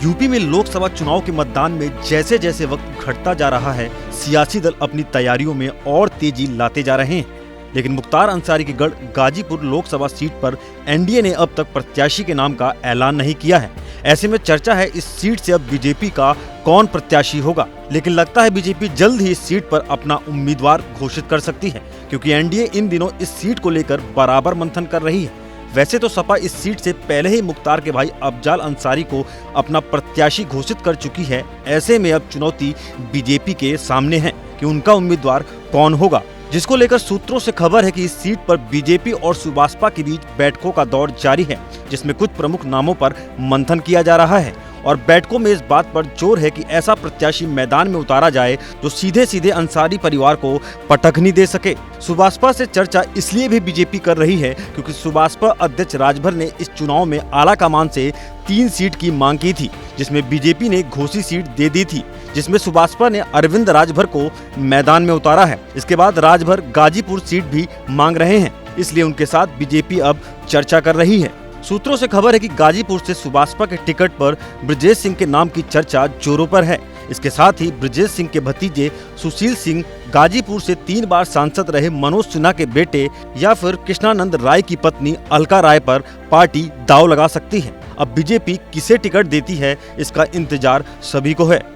UP में लोकसभा चुनाव के मतदान में जैसे जैसे वक्त घटता जा रहा है, सियासी दल अपनी तैयारियों में और तेजी लाते जा रहे हैं। लेकिन मुख्तार अंसारी के गढ़ गाजीपुर लोकसभा सीट पर एनडीए ने अब तक प्रत्याशी के नाम का ऐलान नहीं किया है। ऐसे में चर्चा है इस सीट से अब बीजेपी का कौन प्रत्याशी होगा। लेकिन लगता है बीजेपी जल्द ही इस सीट पर अपना उम्मीदवार घोषित कर सकती है, क्योंकि एनडीए इन दिनों इस सीट को लेकर बराबर मंथन कर रही है। वैसे तो सपा इस सीट से पहले ही मुख्तार के भाई अफजाल अंसारी को अपना प्रत्याशी घोषित कर चुकी है। ऐसे में अब चुनौती बीजेपी के सामने है कि उनका उम्मीदवार कौन होगा, जिसको लेकर सूत्रों से खबर है कि इस सीट पर बीजेपी और सुबासपा के बीच बैठकों का दौर जारी है, जिसमें कुछ प्रमुख नामों पर मंथन किया जा रहा है। और बैठकों में इस बात पर जोर है कि ऐसा प्रत्याशी मैदान में उतारा जाए जो सीधे सीधे अंसारी परिवार को पटखनी दे सके। सुबासपा से चर्चा इसलिए भी बीजेपी कर रही है क्योंकि सुबासपा अध्यक्ष राजभर ने इस चुनाव में आला कमान से 3 सीट की मांग की थी, जिसमें बीजेपी ने घोषित सीट दे दी थी, जिसमें सुबासपा ने अरविंद राजभर को मैदान में उतारा है। इसके बाद राजभर गाजीपुर सीट भी मांग रहे हैं, इसलिए उनके साथ बीजेपी अब चर्चा कर रही है। सूत्रों से खबर है कि गाजीपुर से सुबासपा के टिकट पर ब्रजेश सिंह के नाम की चर्चा जोरों पर है। इसके साथ ही ब्रजेश सिंह के भतीजे सुशील सिंह, गाजीपुर से 3 बार सांसद रहे मनोज सिन्हा के बेटे या फिर कृष्णानंद राय की पत्नी अलका राय पर पार्टी दांव लगा सकती है। अब बीजेपी किसे टिकट देती है, इसका इंतजार सभी को है।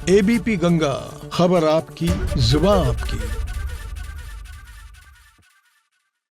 एबीपी गंगा, खबर आपकी, जुबान आपकी।